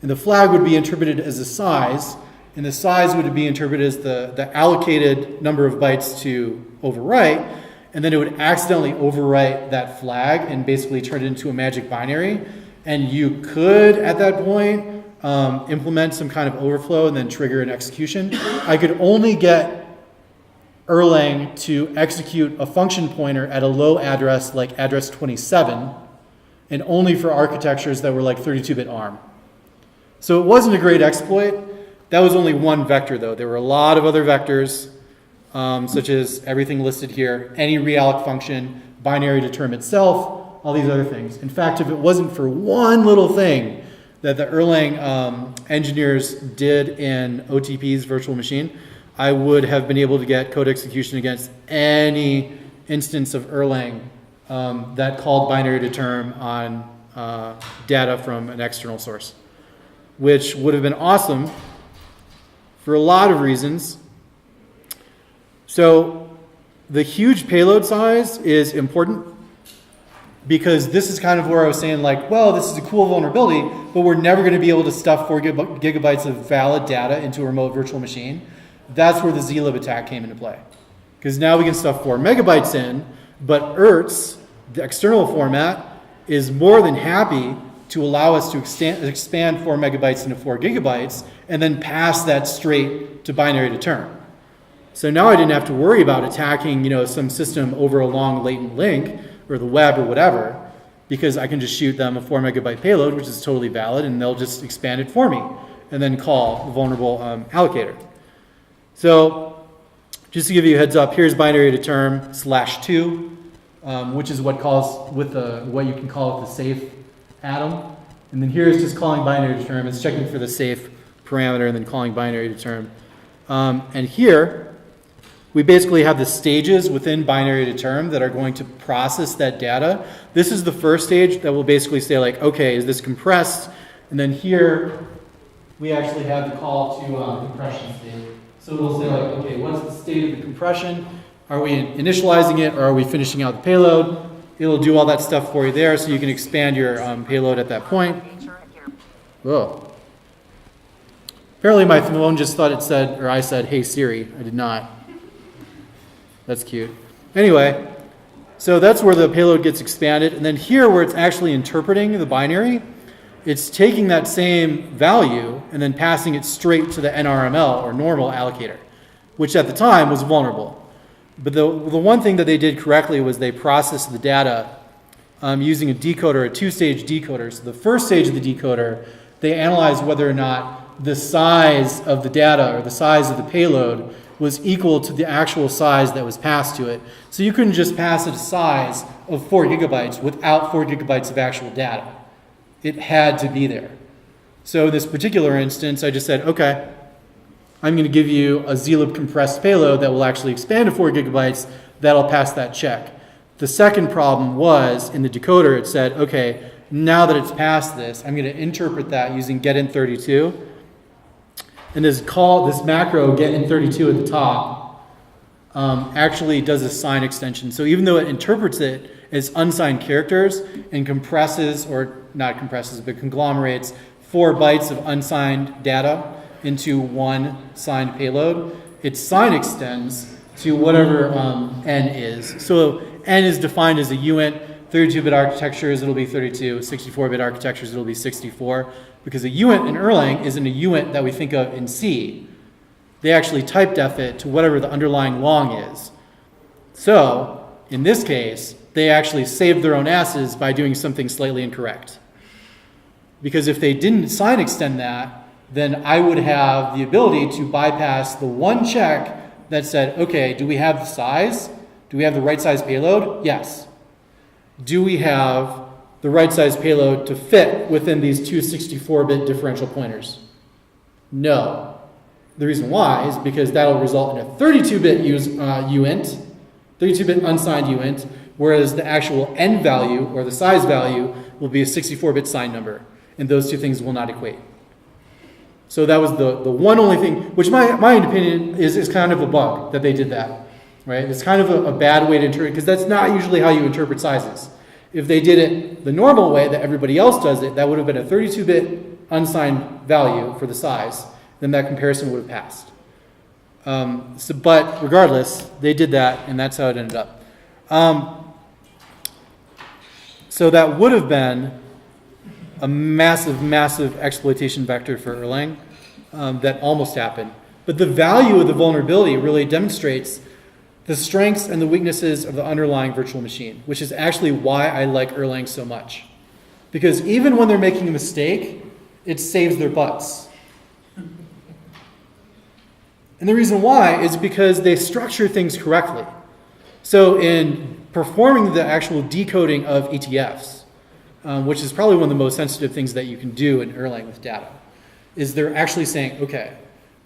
and the flag would be interpreted as a size, and the size would be interpreted as the allocated number of bytes to overwrite, and then it would accidentally overwrite that flag and basically turn it into a magic binary. And you could, at that point, implement some kind of overflow and then trigger an execution. I could only get Erlang to execute a function pointer at a low address like address 27, and only for architectures that were like 32-bit ARM. So it wasn't a great exploit. That was only one vector, though. There were a lot of other vectors, such as everything listed here, any realloc function, binary to term itself, all these other things. In fact, if it wasn't for one little thing that the Erlang engineers did in OTP's virtual machine, I would have been able to get code execution against any instance of Erlang that called binary to term on data from an external source, which would have been awesome for a lot of reasons. So the huge payload size is important because this is kind of where I was saying, like, well, this is a cool vulnerability, but we're never going to be able to stuff 4 gigabytes of valid data into a remote virtual machine. That's where the zlib attack came into play. Because now we can stuff 4 megabytes in, but Erts, the external format, is more than happy to allow us to expand 4 megabytes into 4 gigabytes and then pass that straight to binary to term. So now I didn't have to worry about attacking, some system over a long latent link or the web or whatever, because I can just shoot them a 4 megabyte payload, which is totally valid, and they'll just expand it for me and then call the vulnerable allocator. So just to give you a heads up, here's binary to term /2, which is what calls with what you can call it the safe atom. And then here is just calling binary to term. It's checking for the safe parameter and then calling binary to term. And here, we basically have the stages within binary to term that are going to process that data. This is the first stage that will basically say, like, okay, is this compressed? And then here, we actually have the call to compression state. So it'll say, like, okay, what's the state of the compression? Are we initializing it, or are we finishing out the payload? It'll do all that stuff for you there, so you can expand your payload at that point. Whoa. Apparently my phone just thought it said, or I said, hey Siri. I did not. That's cute. Anyway, so that's where the payload gets expanded. And then here, where it's actually interpreting the binary, it's taking that same value and then passing it straight to the NRML, or normal allocator, which at the time was vulnerable. But the one thing that they did correctly was they processed the data using a decoder, a 2-stage decoder. So the first stage of the decoder, they analyzed whether or not the size of the data or the size of the payload was equal to the actual size that was passed to it. So you couldn't just pass it a size of 4 gigabytes without 4 gigabytes of actual data. It had to be there. So in this particular instance, I just said, okay, I'm going to give you a zlib compressed payload that will actually expand to 4 gigabytes. That'll pass that check. The second problem was in the decoder, it said, okay, now that it's passed this, I'm going to interpret that using getIn32. And this macro getIn32 at the top actually does a sign extension. So even though it interprets it as unsigned characters and compresses, or not compresses, but conglomerates 4 bytes of unsigned data into one signed payload, its sign extends to whatever n is. So n is defined as a uint. 32-bit architectures, it'll be 32. 64-bit architectures, it'll be 64. Because a uint in Erlang isn't a uint that we think of in C. They actually type def it to whatever the underlying long is. So, in this case, they actually saved their own asses by doing something slightly incorrect. Because if they didn't sign extend that, then I would have the ability to bypass the one check that said, okay, do we have the size? Do we have the right size payload? Yes. Do we have the right size payload to fit within these two 64-bit differential pointers? No. The reason why is because that'll result in a 32-bit uint, 32-bit unsigned uint, whereas the actual n value or the size value will be a 64-bit signed number, and those two things will not equate. So that was the one only thing, which my opinion is kind of a bug that they did that, right? It's kind of a bad way to interpret, because that's not usually how you interpret sizes. If they did it the normal way that everybody else does it, that would have been a 32-bit unsigned value for the size, then that comparison would have passed. But regardless, they did that, and that's how it ended up. So that would have been a massive, massive exploitation vector for Erlang that almost happened. But the value of the vulnerability really demonstrates the strengths and the weaknesses of the underlying virtual machine, which is actually why I like Erlang so much. Because even when they're making a mistake, it saves their butts. And the reason why is because they structure things correctly. So in performing the actual decoding of ETFs, which is probably one of the most sensitive things that you can do in Erlang with data, is they're actually saying, okay,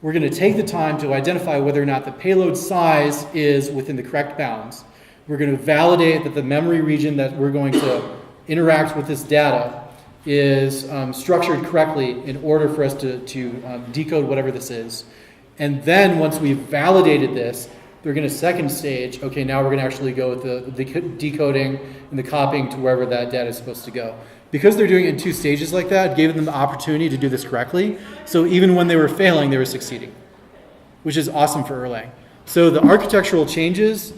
we're going to take the time to identify whether or not the payload size is within the correct bounds. We're going to validate that the memory region that we're going to interact with this data is structured correctly in order for us to decode whatever this is. And then once we've validated this, they're going to second stage, okay, now we're going to actually go with the decoding and the copying to wherever that data is supposed to go. Because they're doing it in 2 stages like that, it gave them the opportunity to do this correctly. So even when they were failing, they were succeeding, which is awesome for Erlang. So the architectural changes,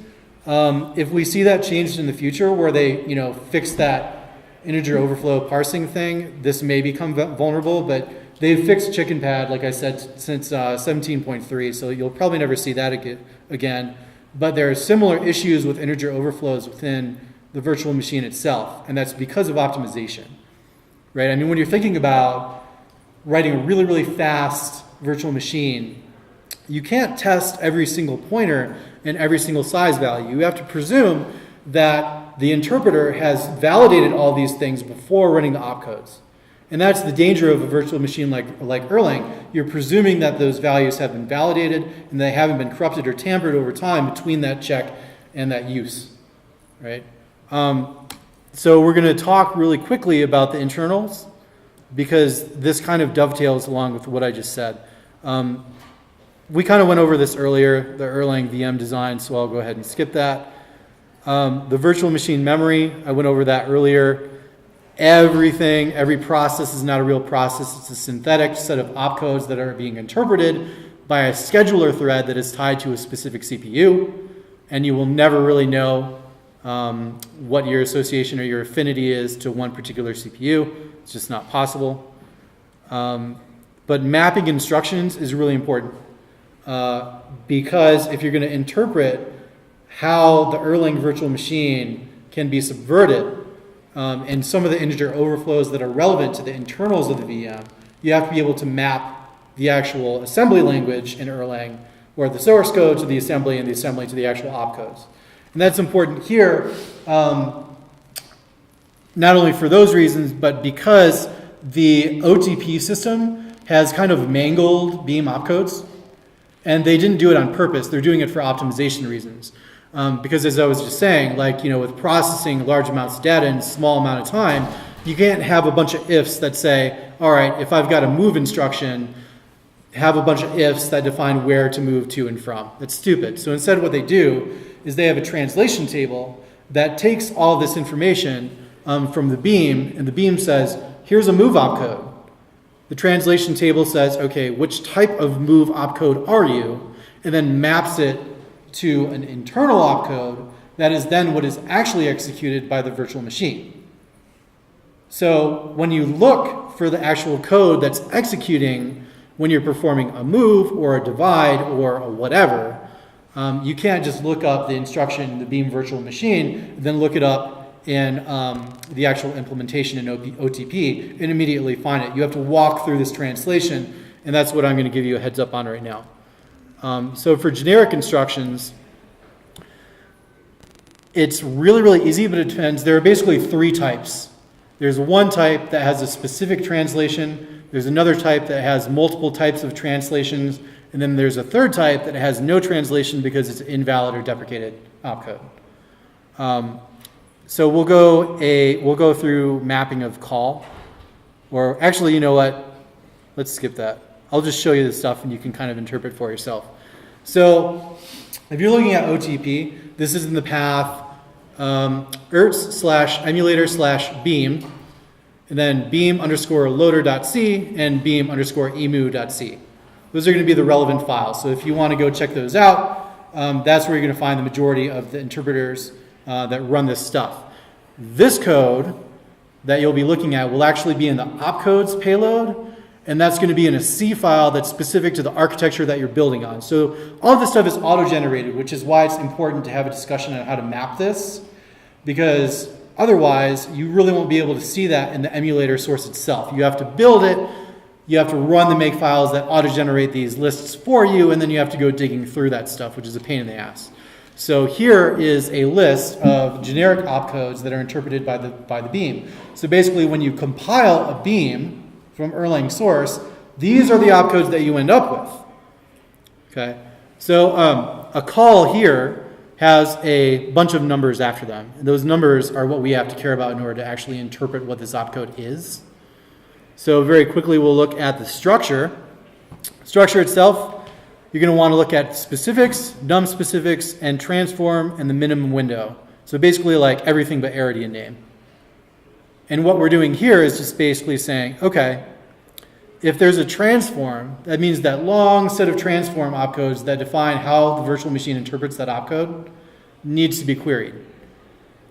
if we see that changed in the future where they fix that integer overflow parsing thing, this may become vulnerable, but they've fixed chicken pad, like I said, since 17.3, so you'll probably never see that again. But there are similar issues with integer overflows within the virtual machine itself, and that's because of optimization, right? I mean, when you're thinking about writing a really, really fast virtual machine, you can't test every single pointer and every single size value. You have to presume that the interpreter has validated all these things before running the opcodes. And that's the danger of a virtual machine like Erlang. You're presuming that those values have been validated and they haven't been corrupted or tampered over time between that check and that use, right? So we're going to talk really quickly about the internals because this kind of dovetails along with what I just said. We kind of went over this earlier, the Erlang VM design, so I'll go ahead and skip that. The virtual machine memory, I went over that earlier. Every process is not a real process. It's a synthetic set of opcodes that are being interpreted by a scheduler thread that is tied to a specific CPU, and you will never really know what your association or your affinity is to one particular CPU. It's just not possible. But mapping instructions is really important because if you're going to interpret how the Erlang virtual machine can be subverted, and some of the integer overflows that are relevant to the internals of the VM, you have to be able to map the actual assembly language in Erlang, or the source code to the assembly and the assembly to the actual opcodes. And that's important here, not only for those reasons, but because the OTP system has kind of mangled Beam opcodes, and they didn't do it on purpose. They're doing it for optimization reasons. Because as I was just saying, like, with processing large amounts of data in a small amount of time, you can't have a bunch of ifs that say, all right, if I've got a move instruction, have a bunch of ifs that define where to move to and from. That's stupid. So instead what they do is they have a translation table that takes all this information from the Beam, and the Beam says, here's a move opcode. The translation table says, okay, which type of move opcode are you? And then maps it to an internal opcode that is then what is actually executed by the virtual machine. So when you look for the actual code that's executing when you're performing a move or a divide or a whatever, you can't just look up the instruction in the Beam virtual machine and then look it up in the actual implementation in OTP and immediately find it. You have to walk through this translation, and that's what I'm going to give you a heads up on right now. So for generic instructions, it's really, really easy, but it depends. There are basically three types. There's one type that has a specific translation. There's another type that has multiple types of translations. And then there's a third type that has no translation because it's invalid or deprecated opcode. So we'll go through mapping of call. Or actually, you know what? Let's skip that. I'll just show you this stuff and you can kind of interpret for yourself. So if you're looking at OTP, this is in the path erts/emulator/beam, and then beam_loader.c and beam_emu.c. Those are going to be the relevant files. So if you want to go check those out, that's where you're going to find the majority of the interpreters that run this stuff. This code that you'll be looking at will actually be in the opcodes payload, and that's going to be in a C file that's specific to the architecture that you're building on. So all of this stuff is auto-generated, which is why it's important to have a discussion on how to map this, because otherwise you really won't be able to see that in the emulator source itself. You have to build it, you have to run the make files that auto-generate these lists for you, and then you have to go digging through that stuff, which is a pain in the ass. So here is a list of generic opcodes that are interpreted by the Beam. So basically when you compile a Beam from Erlang source, these are the opcodes that you end up with. Okay, so a call here has a bunch of numbers after them. And those numbers are what we have to care about in order to actually interpret what this opcode is. So very quickly we'll look at the structure. Structure itself, you're going to want to look at specifics, num specifics, and transform and the minimum window. So basically like everything but arity and name. And what we're doing here is just basically saying, okay, if there's a transform, that means that long set of transform opcodes that define how the virtual machine interprets that opcode needs to be queried.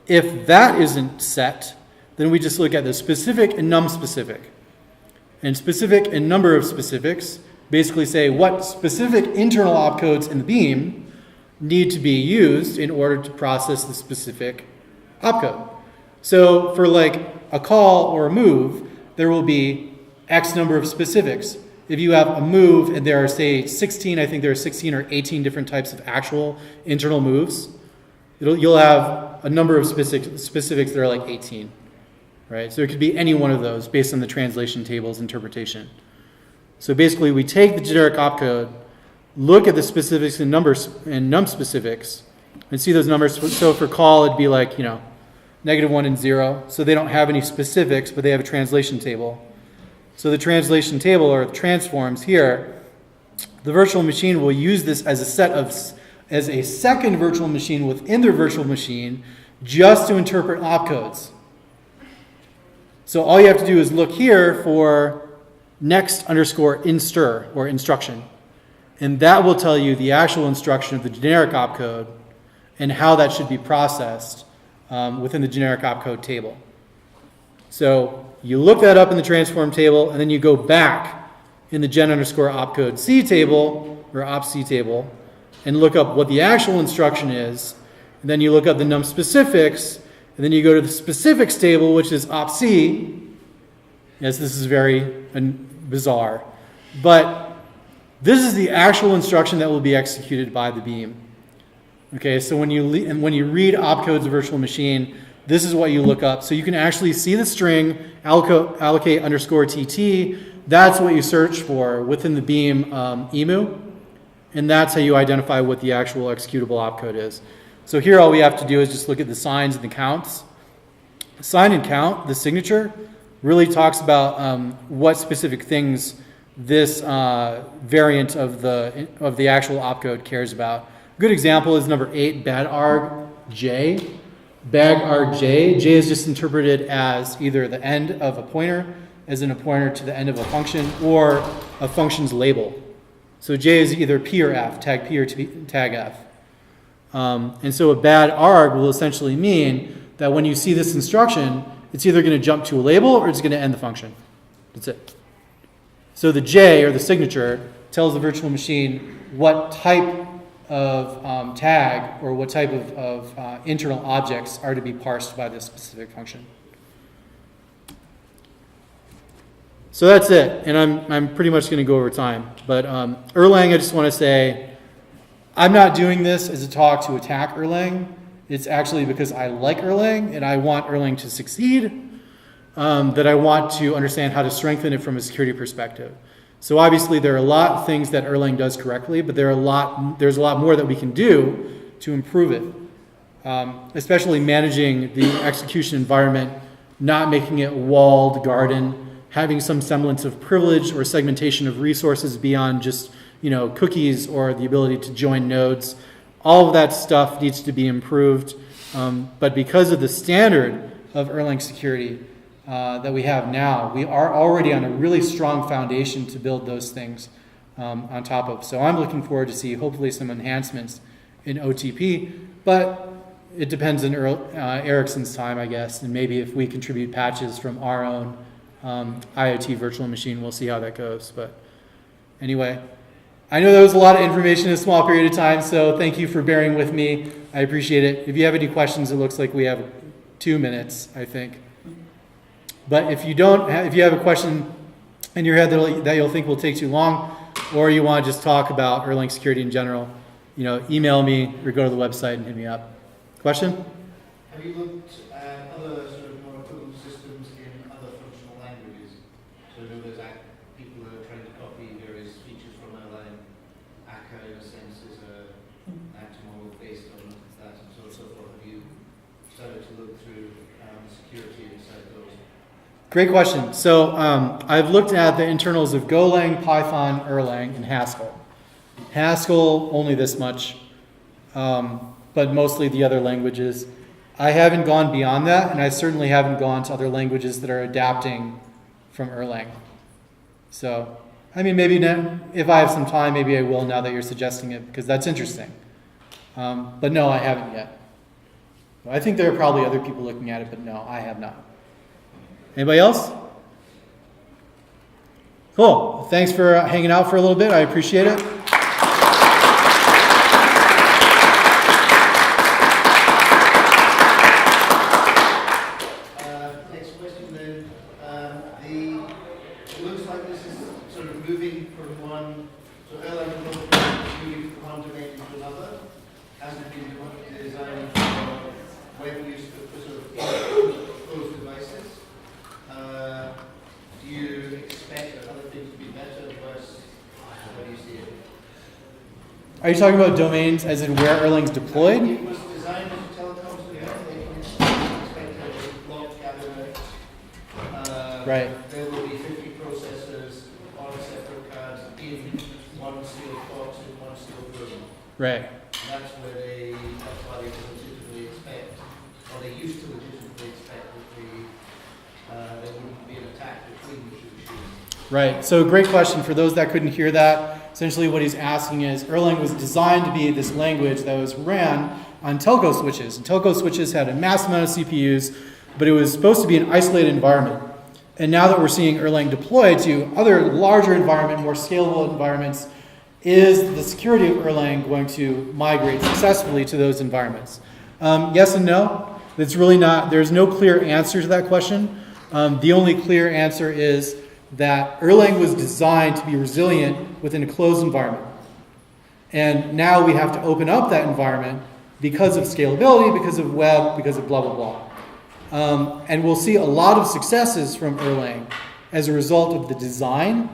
If that isn't set, then we just look at the specific and num specific. And specific and number of specifics basically say what specific internal opcodes in the Beam need to be used in order to process the specific opcode. So for like a call or a move, there will be X number of specifics. If you have a move and there are, say, 16, I think there are 16 or 18 different types of actual internal moves, you'll have a number of specifics that are like 18, right? So it could be any one of those based on the translation table's interpretation. So basically we take the generic opcode, look at the specifics and numbers and num specifics, and see those numbers. So for call, it'd be like, -1 and 0. So they don't have any specifics, but they have a translation table. So the translation table, or the transforms here, the virtual machine will use this as as a second virtual machine within their virtual machine just to interpret opcodes. So all you have to do is look here for next_instir or instruction. And that will tell you the actual instruction of the generic opcode and how that should be processed within the generic opcode table. So you look that up in the transform table, and then you go back in the gen_opcode C table, or opc table, and look up what the actual instruction is. And then you look up the num specifics, and then you go to the specifics table, which is opc. Yes, this is very bizarre. But this is the actual instruction that will be executed by the Beam. Okay, so when you read opcodes of virtual machine, this is what you look up. So you can actually see the string allocate underscore TT. That's what you search for within the Beam emu. And that's how you identify what the actual executable opcode is. So here all we have to do is just look at the signs and the counts. Sign and count, the signature, really talks about what specific things this variant of the actual opcode cares about. A good example is number 8, bad arg j. Bad arg j. J is just interpreted as either the end of a pointer, as in a pointer to the end of a function, or a function's label. So j is either p or f, tag p or tag f. And so a bad arg will essentially mean that when you see this instruction, it's either going to jump to a label or it's going to end the function. That's it. So the J, or the signature, tells the virtual machine what type of tag or what type of internal objects are to be parsed by this specific function. So that's it, and I'm pretty much going to go over time. But Erlang, I just want to say, I'm not doing this as a talk to attack Erlang. It's actually because I like Erlang and I want Erlang to succeed, that I want to understand how to strengthen it from a security perspective. So obviously there are a lot of things that Erlang does correctly, but there's a lot more that we can do to improve it, especially managing the execution environment, not making it walled garden, having some semblance of privilege or segmentation of resources beyond just cookies or the ability to join nodes. All of that stuff needs to be improved, but because of the standard of Erlang security that we have now, we are already on a really strong foundation to build those things on top of. So I'm looking forward to see hopefully some enhancements in OTP, but it depends on Ericsson's time, I guess, and maybe if we contribute patches from our own IoT virtual machine, we'll see how that goes. But anyway, I know that was a lot of information in a small period of time, so thank you for bearing with me. I appreciate it. If you have any questions, it looks like we have 2 minutes, I think. But if you have a question in your head that you'll think will take too long, or you want to just talk about Erlang security in general, email me or go to the website and hit me up. Question? Have you looked at other sort of more equivalent systems in other functional languages? So I know there's people that are trying to copy various features from Erlang. Akka, in a sense, is an actor model based on that and so on and so forth. Have you started to look through security inside those? Great question. So I've looked at the internals of Golang, Python, Erlang, and Haskell. Haskell, only this much, but mostly the other languages. I haven't gone beyond that, and I certainly haven't gone to other languages that are adapting from Erlang. So, I mean, maybe now, if I have some time, maybe I will now that you're suggesting it, because that's interesting. But no, I haven't yet. I think there are probably other people looking at it, but no, I have not. Anybody else? Cool. Thanks for hanging out for a little bit. I appreciate it. Next question then. It looks like this is sort of moving from one, so Erlang is moving from one domain into another. Has it been designed for web use for sort of closed devices? Do you expect that other things to be better versus how do you see it? Are you talking about domains as in where Erlang's deployed? It was designed as a telecom domain. They expect a block cabinet. Right. There will be 50 processors on separate cards in one sealed box in one sealed room. Right. And that's why they legitimately expect, or they used to legitimately expect that there wouldn't be an attack between the two machines. Right. So great question. For those that couldn't hear that, essentially what he's asking is Erlang was designed to be this language that was ran on telco switches. And telco switches had a massive amount of CPUs, but it was supposed to be an isolated environment. And now that we're seeing Erlang deployed to other larger environment, more scalable environments, is the security of Erlang going to migrate successfully to those environments? Yes and no. It's really not. There's no clear answer to that question. The only clear answer is that Erlang was designed to be resilient within a closed environment. And now we have to open up that environment because of scalability, because of web, because of blah, blah, blah. And we'll see a lot of successes from Erlang as a result of the design,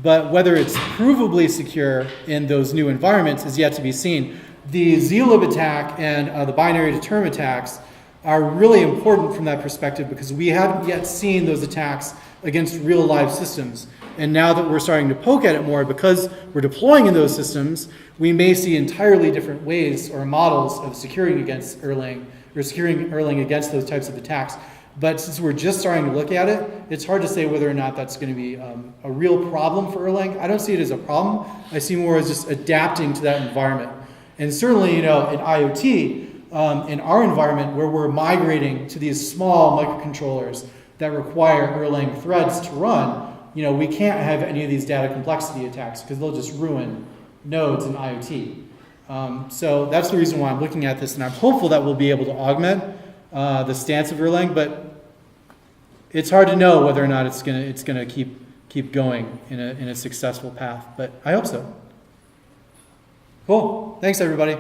but whether it's provably secure in those new environments is yet to be seen. The zlib attack and the binary to term attacks are really important from that perspective because we haven't yet seen those attacks against real live systems. And now that we're starting to poke at it more because we're deploying in those systems, we may see entirely different ways or models of securing against Erlang or securing Erlang against those types of attacks. But since we're just starting to look at it, it's hard to say whether or not that's going to be a real problem for Erlang. I don't see it as a problem. I see more as just adapting to that environment. And certainly, in IoT, in our environment where we're migrating to these small microcontrollers that require Erlang threads to run, we can't have any of these data complexity attacks because they'll just ruin nodes in IoT. So that's the reason why I'm looking at this, and I'm hopeful that we'll be able to augment the stance of Erlang, but it's hard to know whether or not it's gonna keep going in a successful path. But I hope so. Cool. Thanks, everybody.